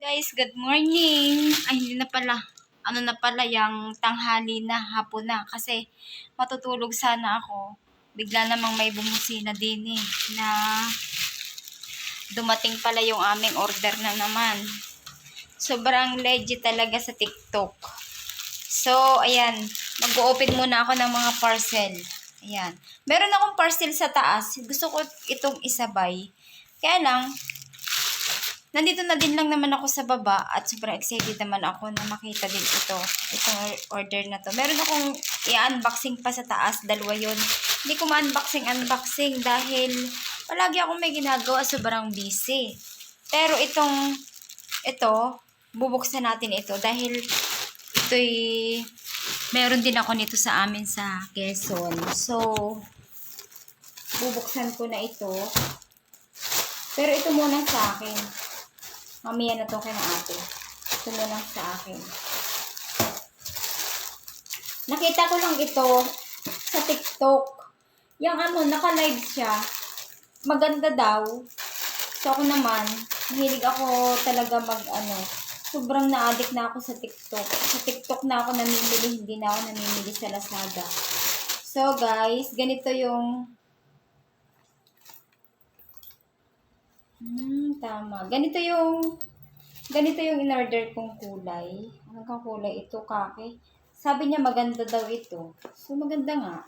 Guys, good morning. Ay, hindi na pala. Ano na pala, yung tanghali na, hapon na. Kasi matutulog sana ako. Bigla namang may bumusina din na dumating pala yung aming order na naman. Sobrang legit talaga sa TikTok. So, ayan. Mag-open muna ako ng mga parcel. Ayan. Meron akong parcel sa taas. Gusto ko itong isabay. Kaya lang, nandito na din lang naman ako sa baba at sobrang excited naman ako na makita din itong order na to. Meron akong i-unboxing pa sa taas, dalawa yun. Hindi ko ma-unboxing dahil palagi akong may ginagawa, sobrang busy. Pero ito, bubuksan natin ito dahil meron din ako nito sa amin sa Quezon. So, bubuksan ko na ito. Pero ito muna sa akin. Mamaya na to kay na ate. Ito na lang sa akin. Nakita ko lang ito sa TikTok. Yung naka-live siya. Maganda daw. So ako naman, mahilig ako talaga sobrang na-addict na ako sa TikTok. Sa TikTok na ako namimili, hindi na ako namimili sa Lazada. So guys, ganito yung tama. Ganito yung in-order kong kulay. Anong kang kulay ito, kake? Sabi niya maganda daw ito. So, maganda nga.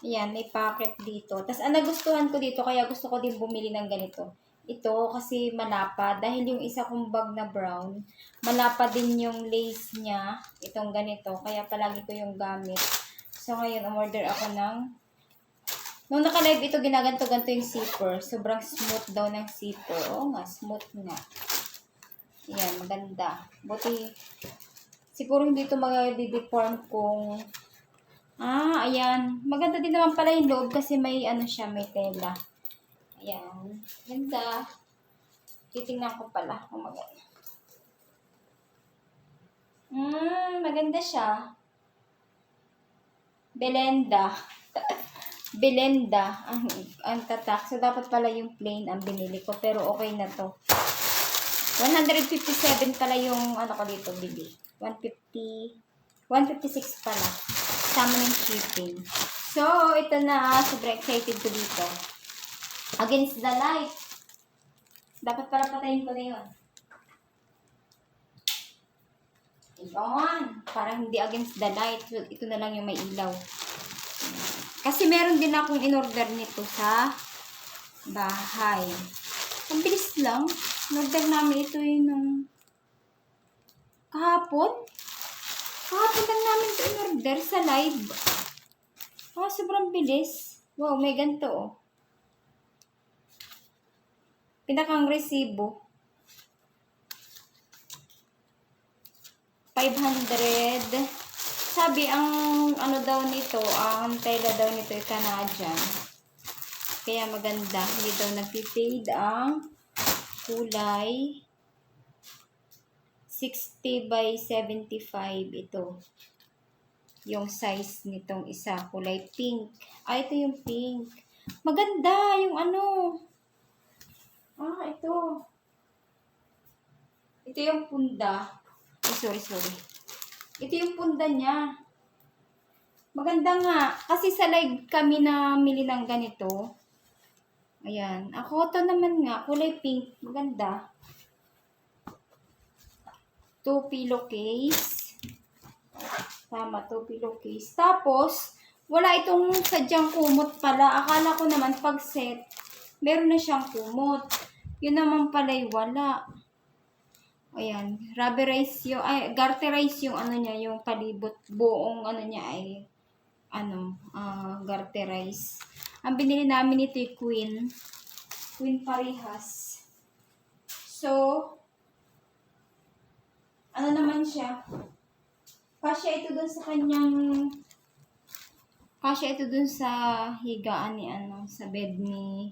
Ayan, may packet dito. Tapos, ang nagustuhan ko dito, kaya gusto ko din bumili ng ganito. Ito, kasi malapad. Dahil yung isa kong bag na brown, malapad din yung lace niya. Itong ganito. Kaya palagi ko yung gamit. So, ngayon, umorder ako ng nung naka-live ito, ginaganto-ganto yung zipper. Sobrang smooth daw ng zipper. Oo nga, smooth nga. Ayan, maganda. Buti, siguro hindi ito mag-deform kung ayan. Maganda din naman pala yung loob kasi may siya, may tela. Ayan. Ganda. Titingnan ko pala kung maganda. Maganda siya. Belenda ang tatak. So, dapat pala yung plain ang binili ko. Pero okay na to. 157 pala yung ko dito bili. 156 pala. Sama ng shipping. So, ito na. Sobrang excited ko dito. Against the light. Dapat pala patayin ko na yun. Ayun. Parang hindi against the light. So, ito na lang yung may ilaw. Kasi meron din akong in-order nito sa bahay. Ang bilis lang. In-order namin ito yung kahapon. Kahapon lang namin ito in-order sa live. Sobrang bilis. Wow, may ganito oh. Pinakang resibo. 500. Sabi, ang daw nito, ang tela daw nito ay Canadian. Kaya maganda. Hindi daw nagpipade ang kulay. 60 by 75 ito. Yung size nitong isa. Kulay pink. Ito yung pink. Maganda yung ito. Ito yung punda. Sorry. Ito yung punda niya. Maganda nga. Kasi sa live kami na mili ng ganito. Ayan. Ako to naman nga. Kulay pink. Maganda. 2 pillowcase. Tama, 2 pillowcase. Tapos, wala itong sadyang kumot pala. Akala ko naman pag set, meron na siyang kumot. Yun naman pala'y wala. Ayan, rubberize yung, garterize yung niya, yung palibot, buong niya ay, garterize. Ang binili namin ito ay Queen parehas. So, naman siya? Kasya ito dun sa higaan ni sa bed ni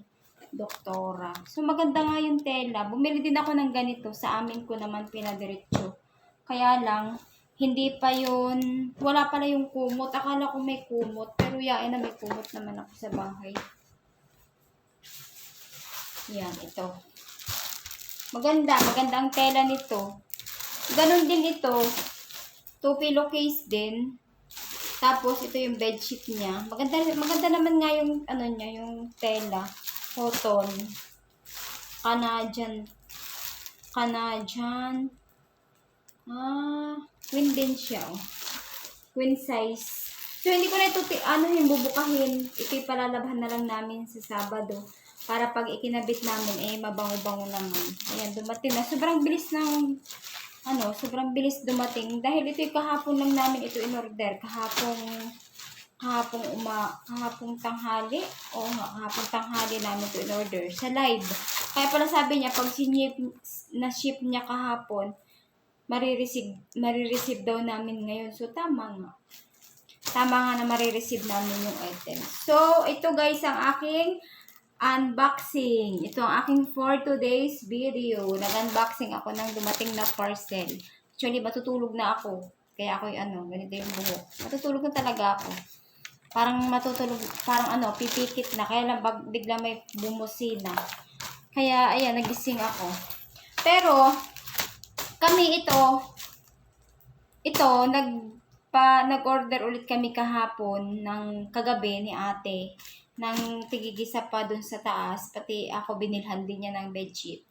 doktora. So, maganda nga yung tela. Bumili din ako ng ganito. Sa amin ko naman pinadiretso. Kaya lang, hindi pa yun, wala pala yung kumot. Akala ko may kumot. Pero yain na may kumot naman ako sa bahay. Yan, ito. Maganda ang tela nito. Ganon din ito. 2 pillowcase din. Tapos, ito yung bedsheet niya. Maganda naman nga yung, ano niya, yung tela. Cotton. Canadian. Queen din siya. Oh. Queen size. So, hindi ko na ito, bubukahin. Ito'y palalabhan na lang namin sa Sabado. Para pag ikinabit namin, mabango-bango naman. Ayan, dumating na. Sobrang bilis dumating. Dahil ito'y kahapon lang namin ito in-order. Kahapong tanghali. Oo nga, kahapong tanghali namin ito in-order. Sa live. Kaya pala sabi niya, pag na-ship niya kahapon, marireceive daw namin ngayon. So, tama nga. Tama nga na marireceive namin yung item. So, ito guys ang aking unboxing. Ito ang aking for today's video. Nag-unboxing ako ng dumating na parcel. Actually, matutulog na ako. Kaya ako ganito yung buhok. Matutulog na talaga ako. Pipikit na. Kaya lang bigla may bumusina. Kaya, ayan, nagising ako. Pero, kami nag-order ulit kami kahapon ng kagabi ni ate ng tigigisa pa dun sa taas, pati ako binilhan din niya ng bedsheet.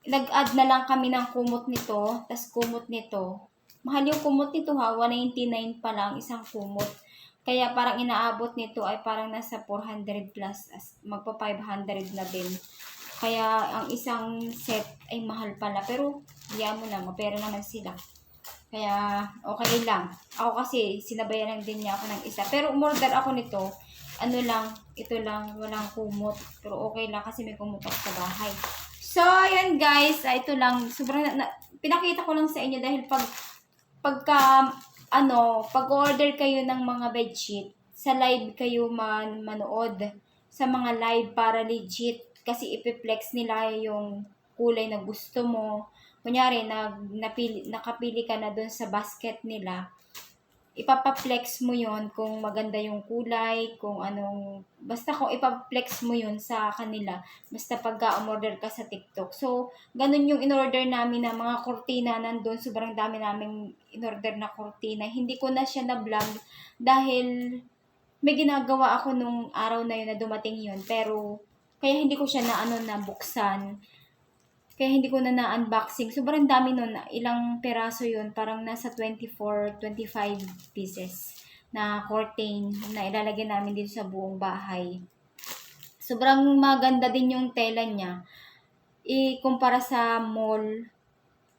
Nag-add na lang kami ng kumot nito, tas kumot nito. Mahal yung kumot nito ha, 199 pa lang isang kumot. Kaya parang inaabot nito ay parang nasa 400 plus, magpa 500 na din. Kaya ang isang set ay mahal pala, pero diyan mo na, mapera naman sila. Kaya, okay lang. Ako kasi, sinabayan lang din niya ako ng isa. Pero, umorder ako nito. Ito lang, walang kumot. Pero, okay lang kasi may kumot ako sa bahay. So, ayan guys. Ito lang. Sobrang, pinakita ko lang sa inyo dahil pag-order kayo ng mga bedsheet, sa live kayo manood. Sa mga live para legit. Kasi, ipiplex nila yung kulay na gusto mo. Kunyari, nakapili ka na dun sa basket nila, ipapaplex mo yon kung maganda yung kulay, basta kung ipaplex mo yon sa kanila, basta pagka-umorder ka sa TikTok. So, ganun yung in-order namin na mga kurtina nandun, sobrang dami namin in-order na kurtina. Hindi ko na siya na-vlog dahil may ginagawa ako nung araw na yun na dumating yun, pero kaya hindi ko siya nabuksan. Kaya hindi ko na-unboxing. Sobrang dami nun. Ilang peraso yun. Parang nasa 24, 25 pieces na curtain na ilalagay namin dito sa buong bahay. Sobrang maganda din yung tela niya. Ikumpara sa mall,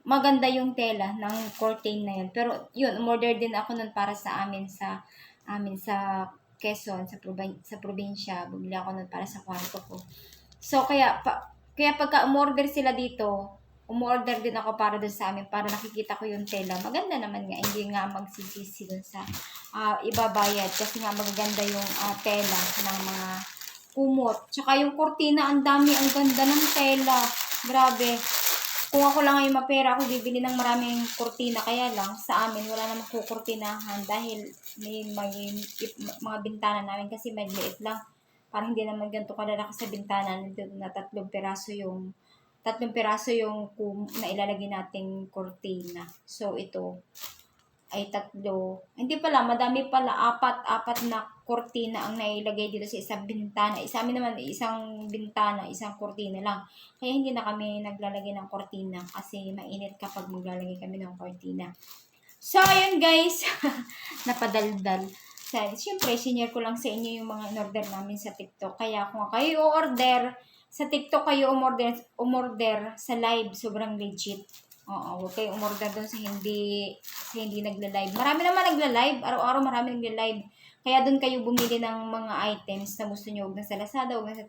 maganda yung tela ng curtain na yun. Pero yun, umorder din ako nun para sa amin sa Quezon, sa probinsya. Bumili ako nun para sa kwarto ko. So, kaya pagka umorder sila dito, umorder din ako para dun sa amin, para nakikita ko yung tela. Maganda naman nga, hindi nga magsisisi dun sa ibabayad. Kasi nga magaganda yung tela ng mga kumot. Tsaka yung kurtina, ang dami, ang ganda ng tela. Grabe. Kung ako lang ay mapera, ako bibili ng maraming kurtina. Kaya lang, sa amin, wala namang kukurtinahan dahil may mga bintana namin kasi maliit lang. Parang hindi naman ganito kalalaki sa bintana. Nandito na 3 piraso yung na ilalagay nating kurtina. So, ito ay 3. Hindi pala, madami pala. 4 na kurtina ang nailagay dito sa isang bintana. Isa amin naman, isang bintana, isang kurtina lang. Kaya hindi na kami naglalagay ng kurtina kasi mainit kapag maglalagay kami ng kurtina. So, ayun guys. Napadaldal. Siyempre, senior ko lang sa inyo yung mga in-order namin sa TikTok. Kaya kung kayo order sa TikTok, kayo umorder sa live, sobrang legit. Oo, huwag kayo umorder doon sa hindi nagla-live. Marami naman nagla-live. Araw-araw marami nagla-live. Kaya doon kayo bumili ng mga items na gusto nyo. Huwag na sa Lazada, huwag na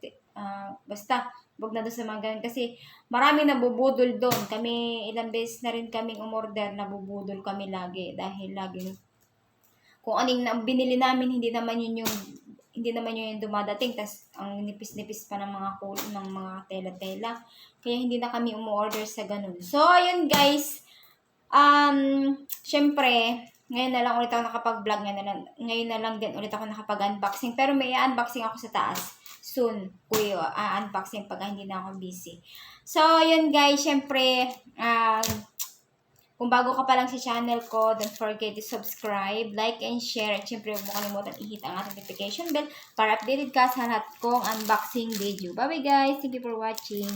basta, huwag na doon sa mga ganun. Kasi marami nabubudol doon. Kami, ilang beses na rin kaming umorder, nabubudol kami lagi. Dahil laging kung anong binili namin, hindi naman yun yung dumadating. Tas ang nipis-nipis pa ng mga tela-tela. Kaya hindi na kami umu-order sa ganun. So, ayun guys. Syempre, ngayon na lang ulit ako nakapag-vlog. Ngayon na lang din ulit ako nakapag-unboxing. Pero may unboxing ako sa taas. soon ko yung unboxing pag hindi na ako busy. So, yun guys, syempre, kung bago ka pa lang sa channel ko, don't forget to subscribe, like, and share. At syempre, huwag mo kalimutan i-hit ang ating notification bell para updated ka sa lahat kong unboxing video. Bye-bye guys! Thank you for watching!